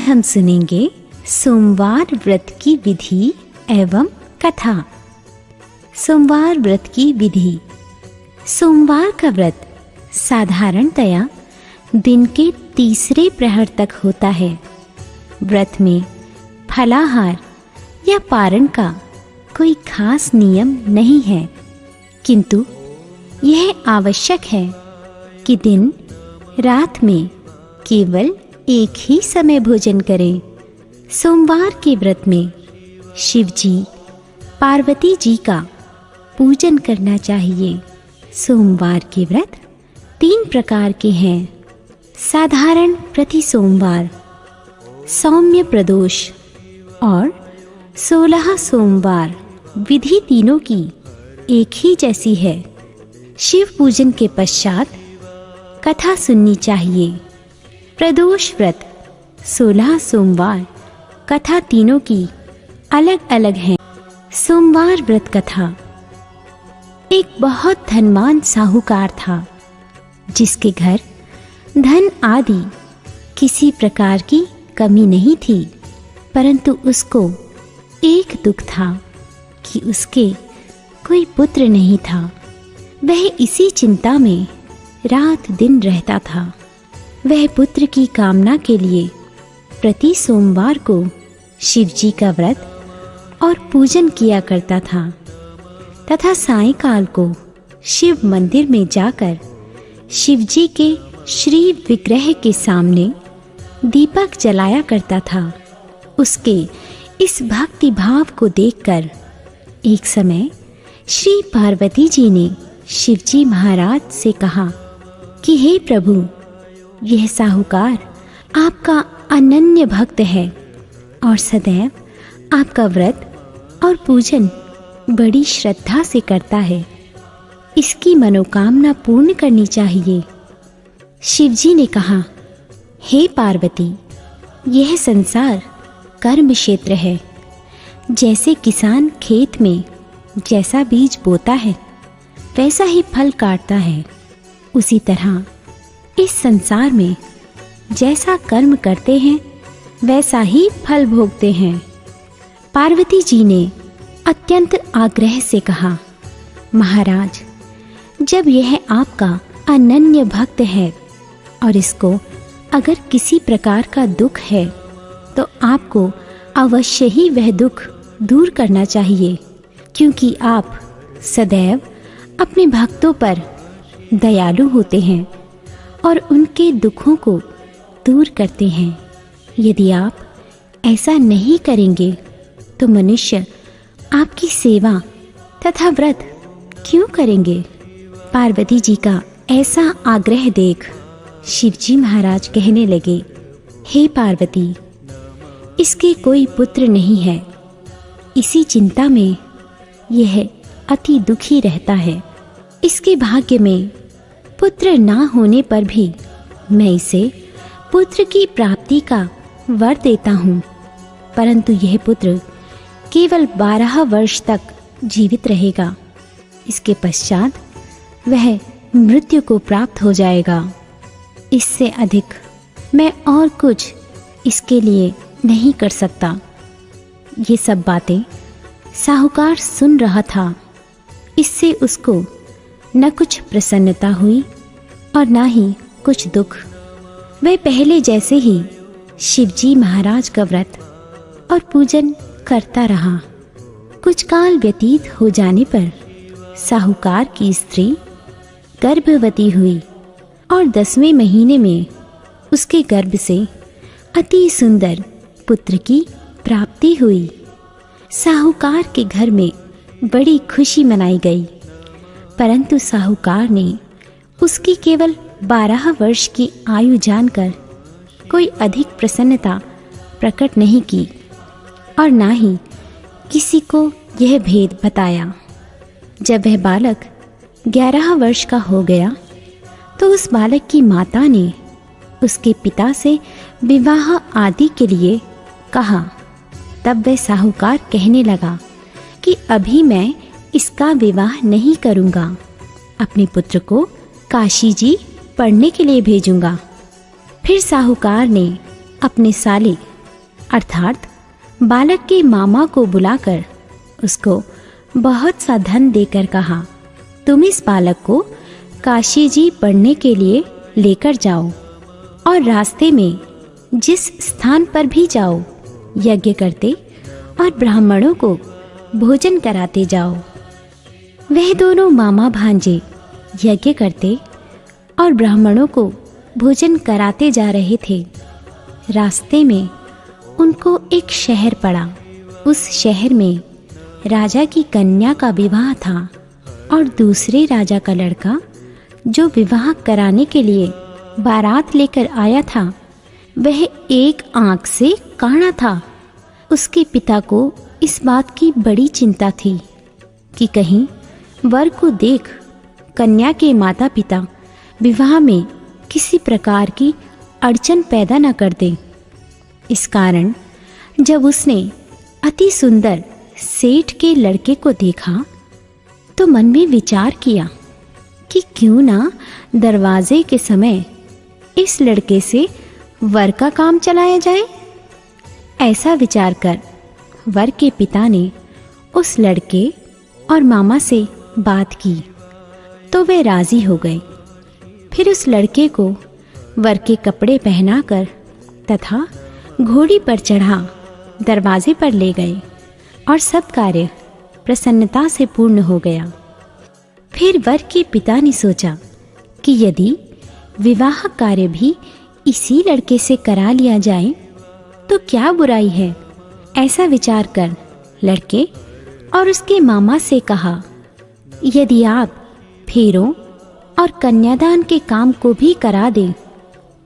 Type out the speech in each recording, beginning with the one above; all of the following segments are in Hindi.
हम सुनेंगे सोमवार व्रत की विधि एवं कथा। सोमवार व्रत की विधि। सोमवार का व्रत साधारणतया दिन के तीसरे प्रहर तक होता है। व्रत में फलाहार या पारण का कोई खास नियम नहीं है, किंतु यह आवश्यक है कि दिन रात में केवल एक ही समय भोजन करें। सोमवार के व्रत में शिव जी, पार्वती जी का पूजन करना चाहिए। सोमवार के व्रत 3 प्रकार के हैं। साधारण प्रति सोमवार, सौम्य प्रदोष और 16 सोमवार। विधि तीनों की एक ही जैसी है। शिव पूजन के पश्चात कथा सुननी चाहिए। प्रदोष व्रत 16 सोमवार, कथा तीनों की अलग अलग है। सोमवार व्रत कथा। एक बहुत धनवान साहूकार था, जिसके घर धन आदि किसी प्रकार की कमी नहीं थी, परंतु उसको एक दुख था कि उसके कोई पुत्र नहीं था। वह इसी चिंता में रात दिन रहता था। वह पुत्र की कामना के लिए प्रति सोमवार को शिव जी का व्रत और पूजन किया करता था तथा सायंकाल को शिव मंदिर में जाकर शिव जी के श्री विग्रह के सामने दीपक जलाया करता था। उसके इस भक्ति भाव को देखकर एक समय श्री पार्वती जी ने शिव जी महाराज से कहा कि हे प्रभु, यह साहूकार आपका अनन्य भक्त है और सदैव आपका व्रत और पूजन बड़ी श्रद्धा से करता है। इसकी मनोकामना पूर्ण करनी चाहिए। शिवजी ने कहा, हे पार्वती, यह संसार कर्म क्षेत्र है। जैसे किसान खेत में जैसा बीज बोता है वैसा ही फल काटता है, उसी तरह इस संसार में जैसा कर्म करते हैं वैसा ही फल भोगते हैं। पार्वती जी ने अत्यंत आग्रह से कहा, महाराज, जब यह आपका अनन्य भक्त है और इसको अगर किसी प्रकार का दुख है तो आपको अवश्य ही वह दुख दूर करना चाहिए, क्योंकि आप सदैव अपने भक्तों पर दयालु होते हैं और उनके दुखों को दूर करते हैं। यदि आप ऐसा नहीं करेंगे तो मनुष्य आपकी सेवा तथा व्रत क्यों करेंगे? पार्वती जी का ऐसा आग्रह देख शिवजी महाराज कहने लगे, हे पार्वती, इसके कोई पुत्र नहीं है। इसी चिंता में यह अति दुखी रहता है। इसके भाग्य में पुत्र ना होने पर भी मैं इसे पुत्र की प्राप्ति का वर देता हूँ, परंतु यह पुत्र केवल 12 वर्ष तक जीवित रहेगा। इसके पश्चात वह मृत्यु को प्राप्त हो जाएगा। इससे अधिक मैं और कुछ इसके लिए नहीं कर सकता। ये सब बातें साहूकार सुन रहा था। इससे उसको न कुछ प्रसन्नता हुई और न ही कुछ दुख। वह पहले जैसे ही शिवजी महाराज का व्रत और पूजन करता रहा। कुछ काल व्यतीत हो जाने पर साहूकार की स्त्री गर्भवती हुई और 10वें महीने में उसके गर्भ से अति सुंदर पुत्र की प्राप्ति हुई। साहूकार के घर में बड़ी खुशी मनाई गई, परंतु साहूकार ने उसकी केवल 12 वर्ष की आयु जानकर कोई अधिक प्रसन्नता प्रकट नहीं की और ना ही किसी को यह भेद बताया। जब वह बालक 11 वर्ष का हो गया तो उस बालक की माता ने उसके पिता से विवाह आदि के लिए कहा। तब वह साहूकार कहने लगा कि अभी मैं इसका विवाह नहीं करूँगा, अपने पुत्र को काशी जी पढ़ने के लिए भेजूँगा। फिर साहूकार ने अपने साले अर्थात बालक के मामा को बुलाकर उसको बहुत सा धन देकर कहा, तुम इस बालक को काशी जी पढ़ने के लिए लेकर जाओ और रास्ते में जिस स्थान पर भी जाओ यज्ञ करते और ब्राह्मणों को भोजन कराते जाओ। वह दोनों मामा भांजे यज्ञ करते और ब्राह्मणों को भोजन कराते जा रहे थे। रास्ते में उनको एक शहर पड़ा। उस शहर में राजा की कन्या का विवाह था और दूसरे राजा का लड़का जो विवाह कराने के लिए बारात लेकर आया था वह एक आंख से काना था। उसके पिता को इस बात की बड़ी चिंता थी कि कहीं वर को देख कन्या के माता पिता विवाह में किसी प्रकार की अड़चन पैदा न कर दे। इस कारण जब उसने अति सुंदर सेठ के लड़के को देखा तो मन में विचार किया कि क्यों ना दरवाजे के समय इस लड़के से वर का काम चलाया जाए। ऐसा विचार कर वर के पिता ने उस लड़के और मामा से बात की तो वे राजी हो गए। फिर उस लड़के को वर के कपड़े पहनाकर तथा घोड़ी पर चढ़ा दरवाजे पर ले गए और सब कार्य प्रसन्नता से पूर्ण हो गया। फिर वर के पिता ने सोचा कि यदि विवाह कार्य भी इसी लड़के से करा लिया जाए तो क्या बुराई है। ऐसा विचार कर लड़के और उसके मामा से कहा, यदि आप फेरों और कन्यादान के काम को भी करा दें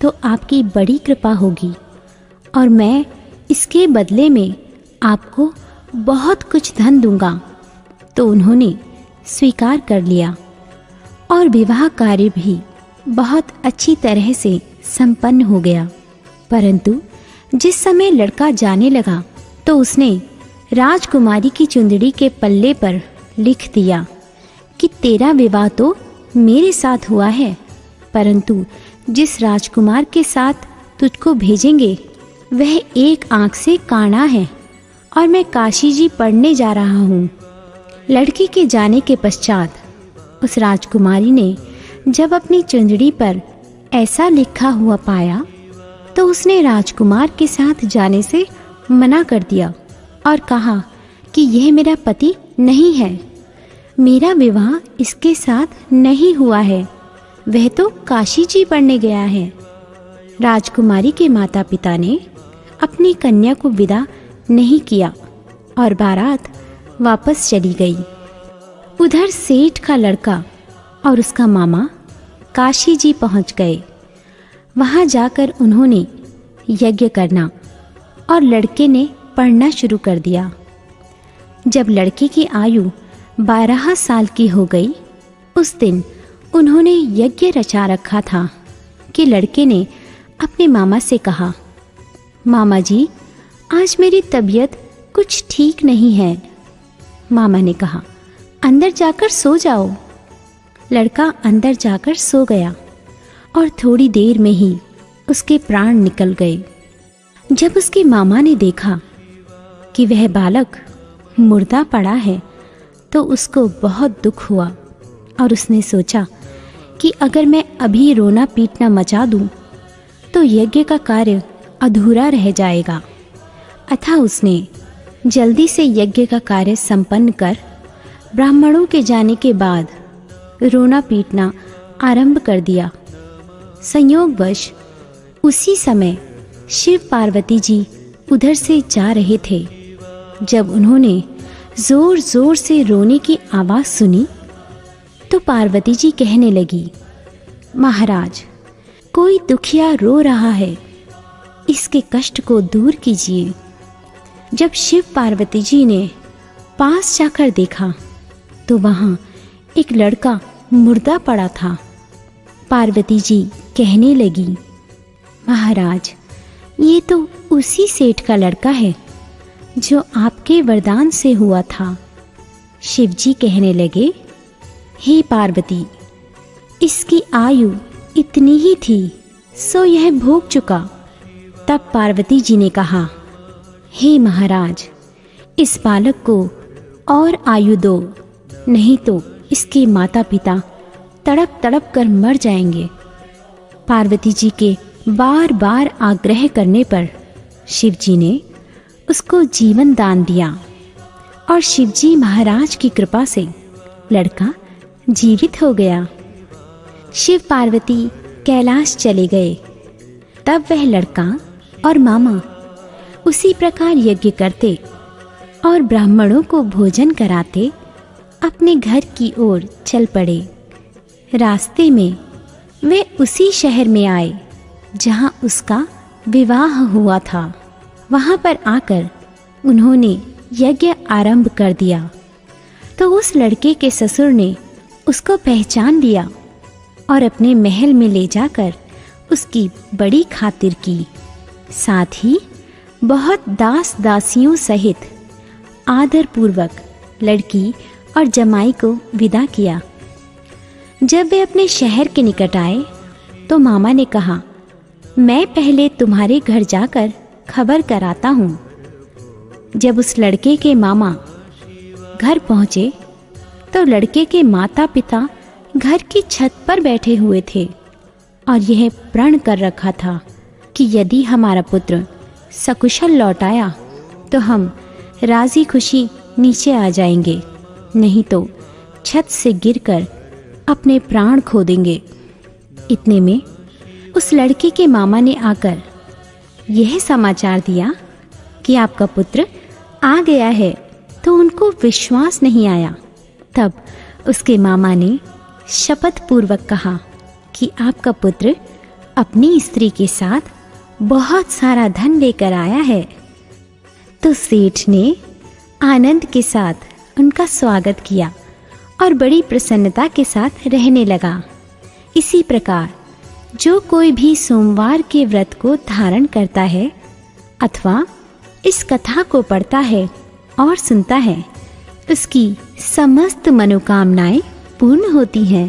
तो आपकी बड़ी कृपा होगी और मैं इसके बदले में आपको बहुत कुछ धन दूंगा। तो उन्होंने स्वीकार कर लिया और विवाह कार्य भी बहुत अच्छी तरह से संपन्न हो गया। परंतु जिस समय लड़का जाने लगा तो उसने राजकुमारी की चुंदड़ी के पल्ले पर लिख दिया कि तेरा विवाह तो मेरे साथ हुआ है, परंतु जिस राजकुमार के साथ तुझको भेजेंगे वह एक आंख से काना है और मैं काशी जी पढ़ने जा रहा हूँ। लड़की के जाने के पश्चात उस राजकुमारी ने जब अपनी चुंदड़ी पर ऐसा लिखा हुआ पाया तो उसने राजकुमार के साथ जाने से मना कर दिया और कहा कि यह मेरा पति नहीं है, मेरा विवाह इसके साथ नहीं हुआ है, वह तो काशी जी पढ़ने गया है। राजकुमारी के माता पिता ने अपनी कन्या को विदा नहीं किया और बारात वापस चली गई। उधर सेठ का लड़का और उसका मामा काशी जी पहुंच गए। वहां जाकर उन्होंने यज्ञ करना और लड़के ने पढ़ना शुरू कर दिया। जब लड़के की आयु 12 साल की हो गई उस दिन उन्होंने यज्ञ रचा रखा था कि लड़के ने अपने मामा से कहा, मामा जी आज मेरी तबीयत कुछ ठीक नहीं है। मामा ने कहा, अंदर जाकर सो जाओ। लड़का अंदर जाकर सो गया और थोड़ी देर में ही उसके प्राण निकल गए। जब उसके मामा ने देखा कि वह बालक मुर्दा पड़ा है तो उसको बहुत दुख हुआ और उसने सोचा कि अगर मैं अभी रोना पीटना मचा दूं तो यज्ञ का कार्य अधूरा रह जाएगा। अतः उसने जल्दी से यज्ञ का कार्य संपन्न कर ब्राह्मणों के जाने के बाद रोना पीटना आरंभ कर दिया। संयोगवश उसी समय शिव पार्वती जी उधर से जा रहे थे। जब उन्होंने जोर जोर से रोने की आवाज सुनी तो पार्वती जी कहने लगी, महाराज कोई दुखिया रो रहा है, इसके कष्ट को दूर कीजिए। जब शिव पार्वती जी ने पास जाकर देखा तो वहां एक लड़का मुर्दा पड़ा था। पार्वती जी कहने लगी, महाराज ये तो उसी सेठ का लड़का है जो आपके वरदान से हुआ था। शिव जी कहने लगे, हे पार्वती इसकी आयु इतनी ही थी सो यह भोग चुका। तब पार्वती जी ने कहा, हे महाराज, इस बालक को और आयु दो, नहीं तो इसके माता पिता तड़प तड़प कर मर जाएंगे। पार्वती जी के बार बार आग्रह करने पर शिव जी ने उसको जीवन दान दिया और शिवजी महाराज की कृपा से लड़का जीवित हो गया। शिव पार्वती कैलाश चले गए। तब वह लड़का और मामा उसी प्रकार यज्ञ करते और ब्राह्मणों को भोजन कराते अपने घर की ओर चल पड़े। रास्ते में वे उसी शहर में आए जहां उसका विवाह हुआ था। वहां पर आकर उन्होंने यज्ञ आरंभ कर दिया तो उस लड़के के ससुर ने उसको पहचान लिया और अपने महल में ले जाकर उसकी बड़ी खातिर की। साथ ही बहुत दास दासियों सहित आदरपूर्वक लड़की और जमाई को विदा किया। जब वे अपने शहर के निकट आए तो मामा ने कहा, मैं पहले तुम्हारे घर जाकर खबर कराता हूँ। जब उस लड़के के मामा घर पहुँचे तो लड़के के माता पिता घर की छत पर बैठे हुए थे और यह प्रण कर रखा था कि यदि हमारा पुत्र सकुशल लौट आया तो हम राजी खुशी नीचे आ जाएंगे, नहीं तो छत से गिरकर अपने प्राण खो देंगे। इतने में उस लड़के के मामा ने आकर यह समाचार दिया कि आपका पुत्र आ गया है, तो उनको विश्वास नहीं आया। तब उसके मामा ने शपथ पूर्वक कहा कि आपका पुत्र अपनी स्त्री के साथ बहुत सारा धन लेकर आया है। तो सेठ ने आनंद के साथ उनका स्वागत किया और बड़ी प्रसन्नता के साथ रहने लगा। इसी प्रकार जो कोई भी सोमवार के व्रत को धारण करता है अथवा इस कथा को पढ़ता है और सुनता है, उसकी समस्त मनोकामनाएं पूर्ण होती हैं।